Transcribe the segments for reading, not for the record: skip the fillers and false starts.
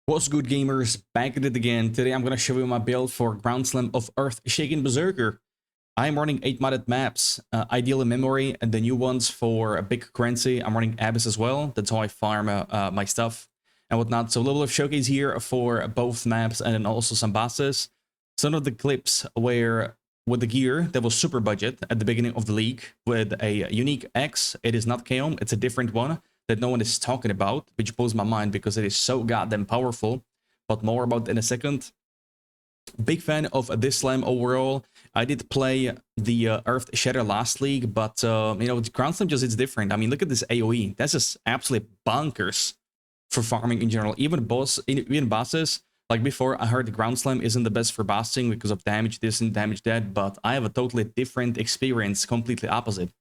What's good, gamers? Back at it again. Today I'm going to show you my build for Ground Slam of Earth-Shaking Berserker. I'm running 8-modded maps, ideally memory, and the new ones for a big currency. I'm running Abyss as well. That's how I farm my stuff and whatnot. So a little bit of showcase here for both maps and then also some bosses. Some of the clips where with the gear that was super budget at the beginning of the league with a unique X. It is not Chaos, it's a different one that no one is talking about, which blows my mind because it is so goddamn powerful. But more about in a second. Big fan of this slam overall. I did play the Earth Shatter last league, but you know, Ground Slam just is different. I mean, look at this AoE. That's just absolutely bonkers for farming in general. Even bosses, like before, I heard the Ground Slam isn't the best for bossing because of damage this and damage that, but I have a totally different experience, completely opposite.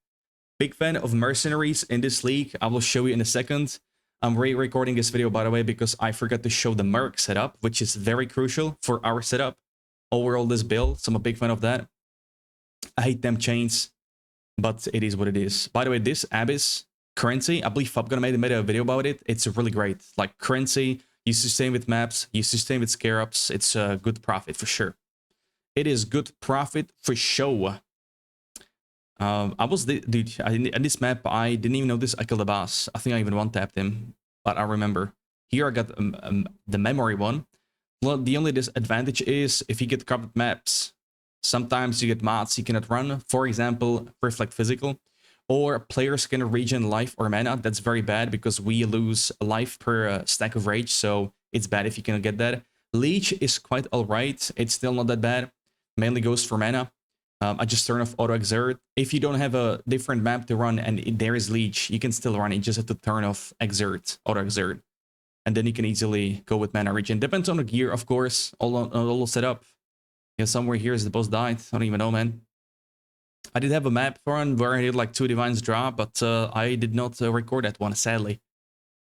Big fan of Mercenaries in this league. I will show you in a second. I'm re-recording this video, by the way, because I forgot to show the Merc setup, which is very crucial for our setup. Overall, this build, so I'm a big fan of that. I hate them chains, but it is what it is. By the way, this Abyss currency, I believe Fabgonna made a video about it. It's really great. Like currency, you sustain with maps, you sustain with scarabs. It's a good profit for sure. It is good profit for sure. Dude, in this map, I didn't even know this. I killed the boss. I think I even one-tapped him, but I remember. Here I got the memory one. Well, the only disadvantage is if you get covered maps, sometimes you get mods you cannot run. For example, Reflect Physical. Or players can regen life or mana. That's very bad because we lose life per stack of rage, so it's bad if you cannot get that. Leech is quite alright. It's still not that bad. Mainly goes for mana. I just turn off Auto Exert. If you don't have a different map to run and there is Leech, you can still run it. You just have to turn off Exert, Auto Exert. And then you can easily go with mana regen. Depends on the gear, of course. All set up. Yeah, somewhere here is the boss died. I don't even know, man. I did have a map run where I did like 2 Divines drop, but I did not record that one, sadly.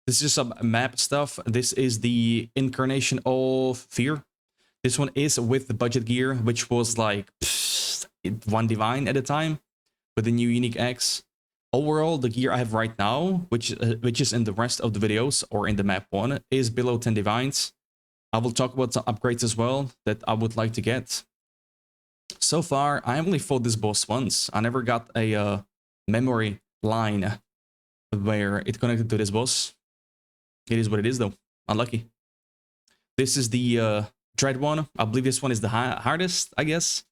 This is just some map stuff. This is the Incarnation of Fear. This one is with the budget gear, which was like 1 Divine at a time with the new unique X. Overall, the gear I have right now, which is in the rest of the videos or in the map one, is below 10 Divines. I will talk about some upgrades as well that I would like to get. So far, I only fought this boss once. I never got a memory line where it connected to this boss. It is what it is, though. Unlucky. This is the Dread one. I believe this one is the hardest, I guess.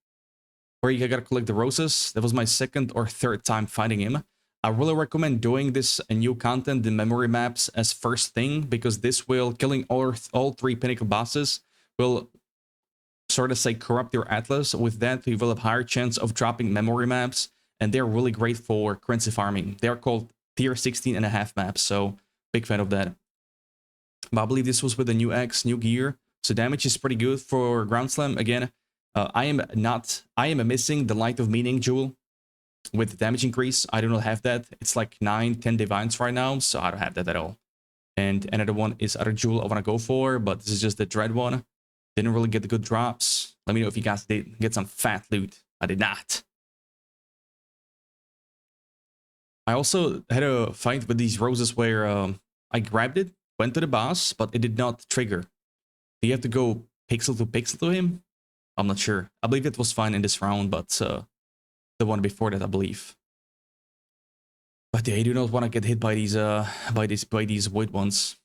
Where you gotta collect the roses. That was my 2nd or 3rd time fighting him. I really recommend doing this new content, the memory maps, as first thing, because this will, killing all 3 pinnacle bosses, will sort of say corrupt your atlas. With that, you will have higher chance of dropping memory maps, and they're really great for currency farming. They're called tier 16.5 maps, so big fan of that. But I believe this was with the new X, new gear, so damage is pretty good for Ground Slam. Again, I am missing the Light of Meaning jewel with damage increase. I do not have that. It's like 9-10 divines right now, so I don't have that at all. And another one is other jewel I want to go for, but this is just the Dread one. Didn't really get the good drops. Let me know if you guys did get some fat loot. I did not. I also had a fight with these roses where I grabbed it, went to the boss, but it did not trigger. Do you have to go pixel to him? I'm not sure. I believe it was fine in this round, but the one before that, I believe. But yeah, you do not want to get hit by these void ones.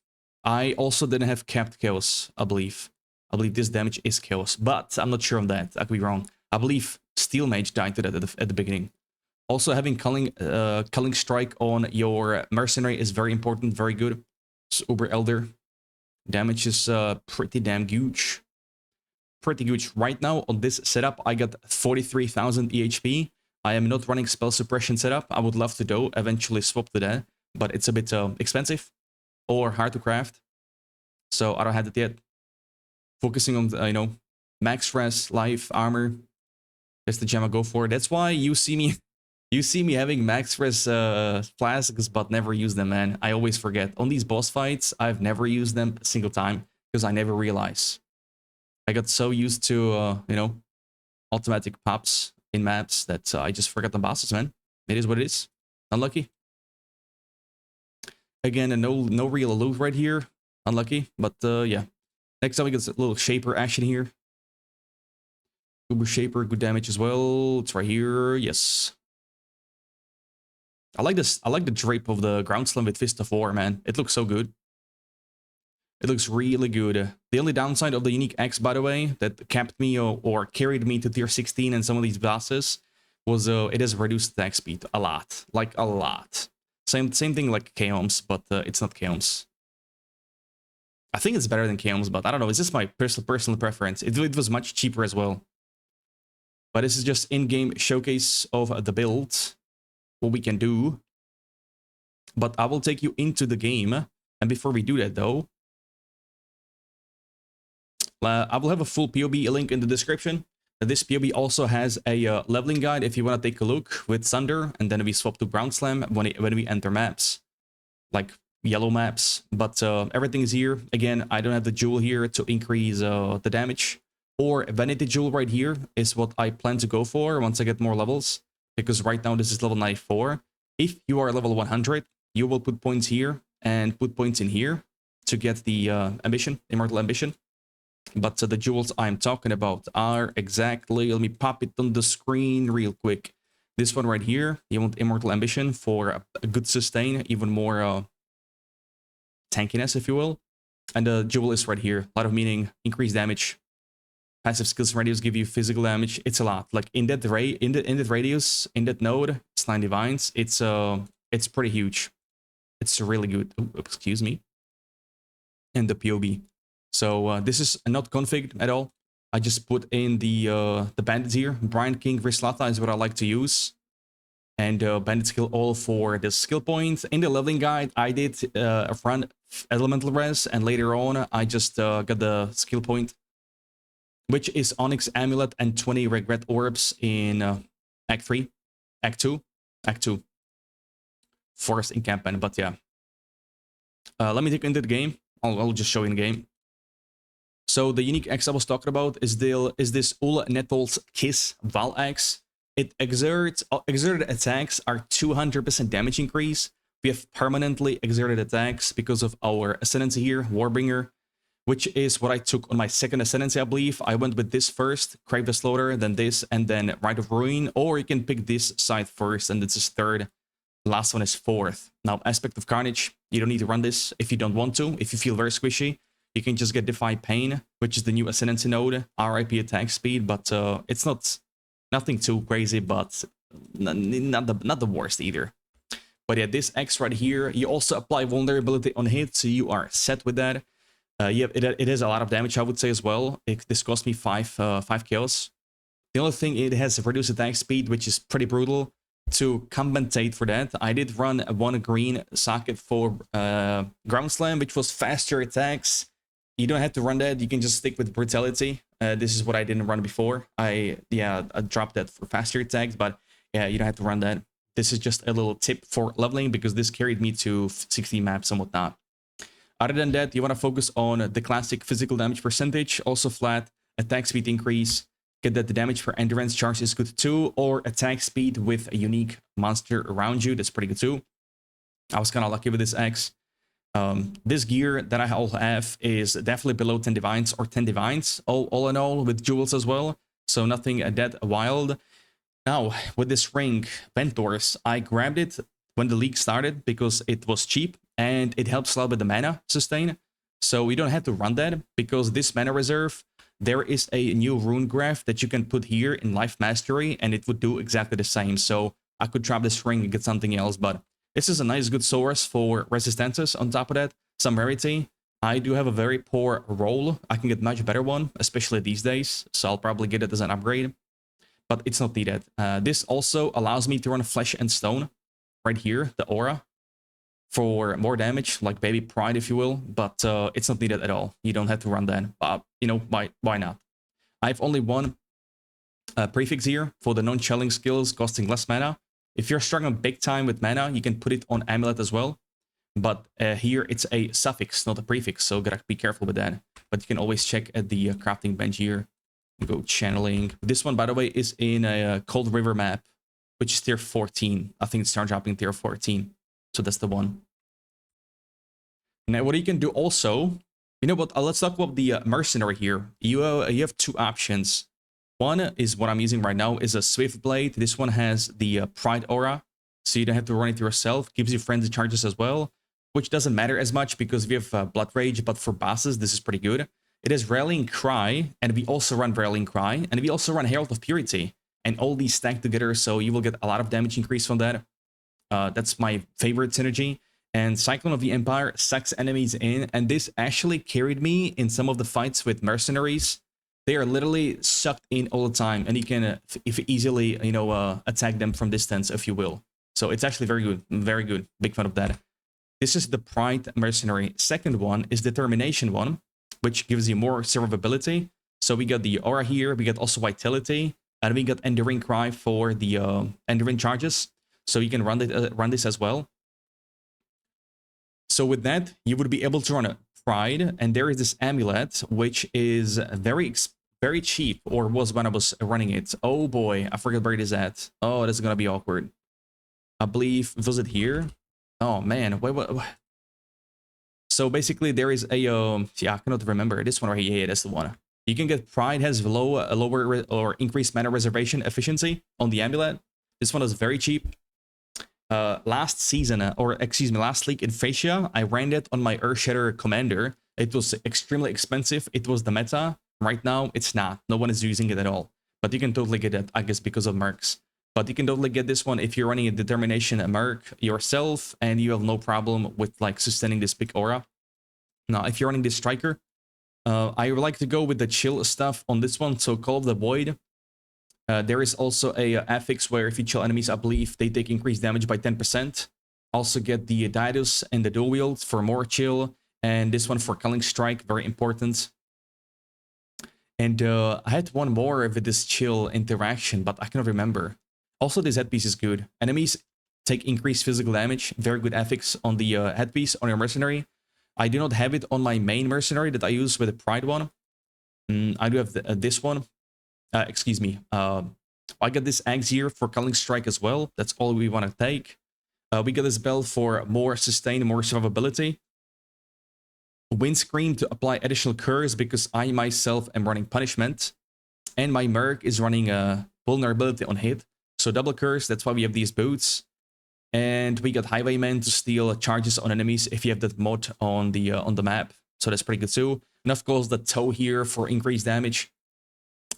I also didn't have capped chaos, I believe. I believe this damage is chaos, but I'm not sure on that. I could be wrong. I believe Steel Mage died to that at the beginning. Also, having culling strike on your mercenary is very important, very good. It's Uber Elder. Damage is pretty damn huge. Pretty huge. Right now on this setup, I got 43,000 EHP. I am not running spell suppression setup. I would love to do eventually swap to that, but it's a bit expensive or hard to craft, so I don't have it yet. Focusing on you know, max res, life, armor. That's the gem I go for. That's why you see me having max res flasks, but never use them, man. I always forget. On these boss fights, I've never used them a single time because I never realize. I got so used to, you know, automatic pops in maps that I just forgot the bosses, man. It is what it is. Unlucky. Again, no real loot right here. Unlucky, but yeah. Next up, we get a little Shaper action here. Uber Shaper, good damage as well. It's right here. Yes. I like this. I like the drape of the Ground Slam with Fist of War, man. It looks so good. It looks really good. The only downside of the unique X, by the way, that kept me or carried me to tier 16 and some of these bosses was it has reduced attack speed a lot. Like a lot. Same thing like Chaos, but it's not Chaos. I think it's better than Chaos, but I don't know. It's just my personal preference. It was much cheaper as well. But this is just in-game showcase of the build, what we can do. But I will take you into the game. And before we do that, though, I will have a full POB link in the description. This POB also has a leveling guide if you want to take a look with Thunder. And then we swap to Ground Slam when we enter maps. Like yellow maps. But everything is here. Again, I don't have the jewel here to increase the damage. Or Vanity Jewel right here is what I plan to go for once I get more levels. Because right now this is level 94. If you are level 100, you will put points here and put points in here to get the ambition, Immortal Ambition. But the jewels I'm talking about are exactly, let me pop it on the screen real quick. This one right here, you want Immortal Ambition for a good sustain, even more tankiness, if you will. And the jewel is right here, a lot of meaning, increased damage. Passive skills radius give you physical damage. It's a lot. Like in that radius, in that node, it's 9 divines. It's pretty huge. It's really good. Oh, excuse me. And the POB. So this is not configured at all. I just put in the bandits here. Brian King Rislata is what I like to use. And bandit skill all for the skill point. In the leveling guide, I did run elemental res, and later on I just got the skill point, which is Onyx Amulet and 20 Regret Orbs in Act 3. Act 2. Act 2. Forest Encampment, but yeah. Let me take into the game. I'll just show you in the game. So the unique X I was talking about is this Ul Netol's Kiss Val X. It exerted attacks are 200% damage increase. We have permanently exerted attacks because of our Ascendancy here, Warbringer, which is what I took on my second Ascendancy, I believe. I went with this first, Crave the Slaughter, then this, and then Rite of Ruin, or you can pick this side first, and this is third. Last one is fourth. Now, Aspect of Carnage, you don't need to run this if you don't want to. If you feel very squishy, you can just get Defy Pain, which is the new Ascendancy node, RIP attack speed, but it's nothing too crazy, but not the worst either. But yeah, this X right here, you also apply vulnerability on hit, so you are set with that. Yeah, it is a lot of damage, I would say, as well. This cost me 5 kills. The only thing, it has reduced attack speed, which is pretty brutal. To compensate for that, I did run one green socket for Ground Slam, which was faster attacks. You don't have to run that. You can just stick with Brutality. This is what I didn't run before. I dropped that for faster attacks, but yeah, you don't have to run that. This is just a little tip for leveling because this carried me to 60 maps and whatnot. Other than that, you want to focus on the classic physical damage percentage, also flat, attack speed increase, get that the damage per endurance charge is good too, or attack speed with a unique monster around you, that's pretty good too. I was kind of lucky with this X. This gear that I all have is definitely below 10 divines or 10 divines, all in all, with jewels as well, so nothing that wild. Now, with this ring, Ventors, I grabbed it when the league started because it was cheap, and it helps a lot with the mana sustain. So we don't have to run that, because this mana reserve, there is a new rune graph that you can put here in Life Mastery, and it would do exactly the same. So I could drop this ring and get something else, but this is a nice, good source for resistances. On top of that, some rarity. I do have a very poor roll. I can get much better one, especially these days, so I'll probably get it as an upgrade, but it's not needed. This also allows me to run Flesh and Stone right here, the aura, for more damage, like Baby Pride, if you will, but it's not needed at all. You don't have to run that, but you know, why not? I have only one prefix here for the non-chilling skills costing less mana. If you're struggling big time with mana, you can put it on Amulet as well, but here it's a suffix, not a prefix, so gotta be careful with that. But you can always check at the crafting bench here. Go channeling. This one, by the way, is in a Cold River map, which is tier 14. I think it's start dropping tier 14. So that's the one. Now, what you can do also You know what? Let's talk about the Mercenary here. You have two options. One is what I'm using right now is a Swift Blade. This one has the Pride Aura, so you don't have to run it yourself. Gives you frenzy charges as well, which doesn't matter as much because we have Blood Rage, but for bosses, this is pretty good. It has Rallying Cry, and we also run Rallying Cry, and we also run Herald of Purity, and all these stack together, so you will get a lot of damage increase from that. That's my favorite synergy. And Cyclone of the Empire sucks enemies in, and this actually carried me in some of the fights with mercenaries. They are literally sucked in all the time, and you can if easily, attack them from distance, if you will. So it's actually very good, very good. Big fan of that. This is the Pride Mercenary. Second one is Determination one, which gives you more survivability. So we got the Aura here, we got also Vitality, and we got Enduring Cry for the Enduring charges. So you can run this as well. So with that, you would be able to run a Pride, and there is this amulet, which is very cheap, or was when I was running it. Oh boy, I forgot where it is at. Oh, this is gonna be awkward. I believe, was it here? Oh man, wait. So basically, there is a yeah, I cannot remember this one right here. Yeah, that's the one. You can get Pride has lower or increased mana reservation efficiency on the amulet. This one is very cheap. Last season, last league in Fascia, I ran it on my Earthshatter Commander. It was extremely expensive. It was the meta. Right now, it's not. No one is using it at all. But you can totally get it, I guess, because of Mercs. But you can totally get this one if you're running a Determination Merc yourself, and you have no problem with like sustaining this big aura. Now, if you're running this Striker, I would like to go with the chill stuff on this one. So Call of the Void. There is also a affix where if you chill enemies, I believe they take increased damage by 10%. Also get the Didus and the Dual Wield for more chill. And this one for Culling Strike, very important. And I had one more with this chill interaction, but I cannot remember. Also, this headpiece is good. Enemies take increased physical damage. Very good affix on the headpiece on your Mercenary. I do not have it on my main Mercenary that I use with the Pride one. I do have this one. Excuse me. I got this axe here for Culling Strike as well. That's all we want to take. We got this bell for more sustain, more survivability. Windscreen to apply additional curse because I myself am running punishment. And my Merc is running vulnerability on hit. So double curse, that's why we have these boots. And we got Highwayman to steal charges on enemies if you have that mod on the map. So that's pretty good too. And of course the toe here for increased damage.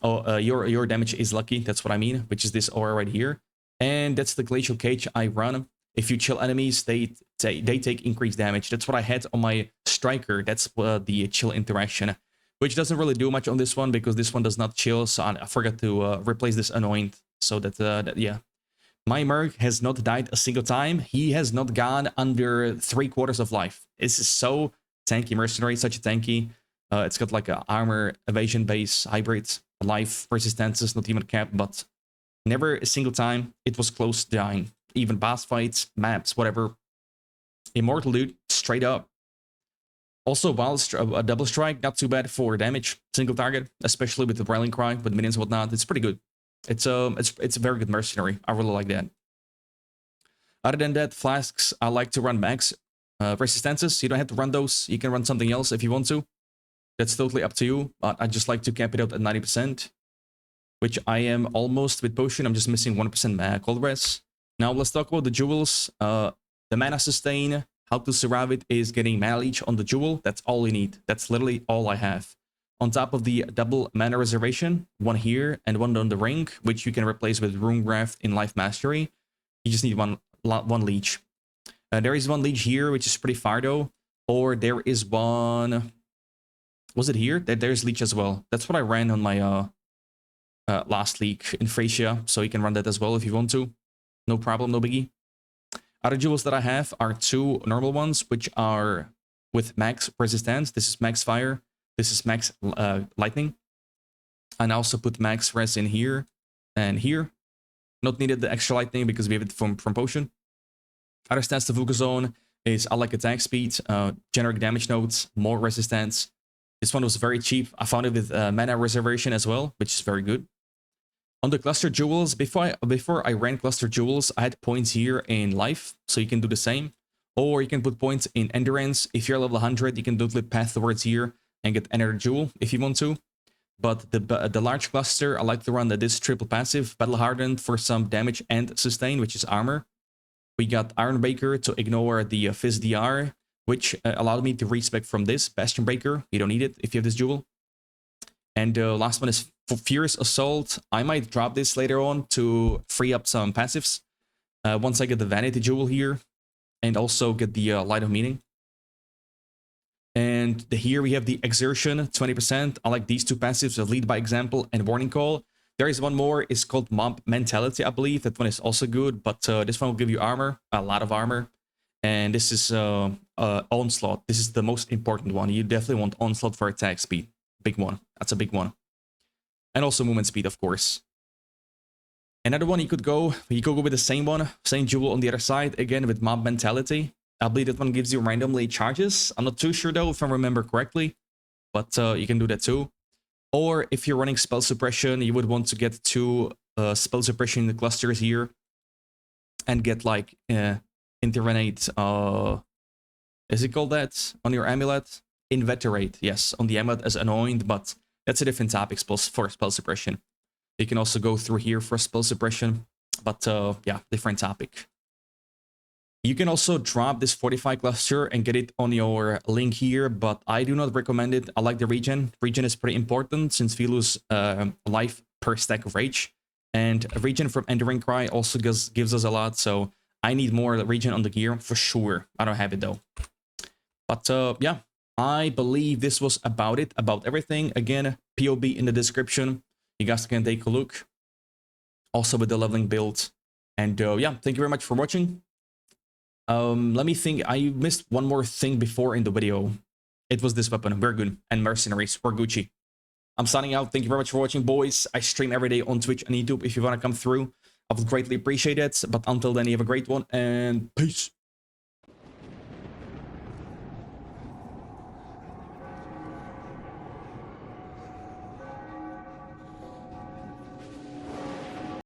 Oh, your damage is lucky, that's what I mean, which is this aura right here. And that's the Glacial Cage I run. If you chill enemies, they take increased damage. That's what I had on my Striker. That's the chill interaction, which doesn't really do much on this one because this one does not chill. So I forgot to replace this Anoint. So yeah. My Merc has not died a single time. He has not gone under 3/4 of life. This is so tanky Mercenary, such a tanky. It's got like a armor evasion base hybrid. Life resistances, not even capped, but never a single time it was close to dying. Even boss fights, maps, whatever. Immortal dude, straight up. Also, while a double strike, not too bad for damage, single target, especially with the Rallying Cry, with minions and whatnot. It's pretty good. It's a very good Mercenary. I really like that. Other than that, flasks, I like to run max resistances. You don't have to run those. You can run something else if you want to. That's totally up to you, but I just like to cap it out at 90%, which I am almost with Potion. I'm just missing 1% cold res. Now let's talk about the jewels. The mana sustain, how to survive it is getting mana leech on the jewel. That's all you need. That's literally all I have. On top of the double mana reservation, one here and one on the ring, which you can replace with Rune Graft in Life Mastery. You just need one leech. There is one leech here, which is pretty far though. Or there is one... Was it here? There's leech as well. That's what I ran on my last league in Fascia, so you can run that as well if you want to. No problem, no biggie. Other jewels that I have are two normal ones, which are with max resistance. This is max fire. This is max lightning. And I also put max res in here and here. Not needed the extra lightning because we have it from Potion. Other stats to focus on is I like attack speed, generic damage nodes, more resistance. This one was very cheap. I found it with mana reservation as well, which is very good. On the cluster jewels, before I ran cluster jewels, I had points here in life, so you can do the same. Or you can put points in endurance. If you're level 100, you can totally path towards here and get another jewel if you want to. But the large cluster, I like to run this triple passive, Battle Hardened for some damage and sustain, which is armor. We got Iron Breaker to ignore the Fizz DR, which allowed me to respec from this Bastion Breaker. You don't need it if you have this jewel. And the last one is for Fierce Assault. I might drop this later on to free up some passives. Once I get the Vanity Jewel here, and also get the Light of Meaning. And here we have the Exertion, 20%. I like these two passives, Lead by Example and Warning Call. There is one more, it's called Mob Mentality, I believe. That one is also good, but this one will give you armor, a lot of armor. And this is Onslaught. This is the most important one. You definitely want Onslaught for attack speed. Big one. That's a big one. And also movement speed, of course. Another one you could go with the same one, same jewel on the other side, again with Mob Mentality. I believe that one gives you randomly charges. I'm not too sure though, if I remember correctly, but you can do that too. Or if you're running Spell Suppression, you would want to get 2 Spell Suppression in the clusters here and get like Intervenate, is it called that on your amulet? Inveterate, yes, on the amulet as Anointed, but that's a different topic for Spell Suppression. You can also go through here for Spell Suppression, but yeah, different topic. You can also drop this 45 cluster and get it on your link here, but I do not recommend it. I like the regen. Regen is pretty important since we lose life per stack of rage. And regen from Enduring Cry also gives us a lot, so I need more regen on the gear for sure. I don't have it though. But yeah, I believe this was about it, about everything. Again, POB in the description. You guys can take a look. Also with the leveling build. And yeah, thank you very much for watching. Let me think. I missed one more thing before in the video. It was this weapon. We're good. And Mercenaries. We're Gucci. I'm signing out. Thank you very much for watching, boys. I stream every day on Twitch and YouTube. If you want to come through, I would greatly appreciate it. But until then, you have a great one and peace.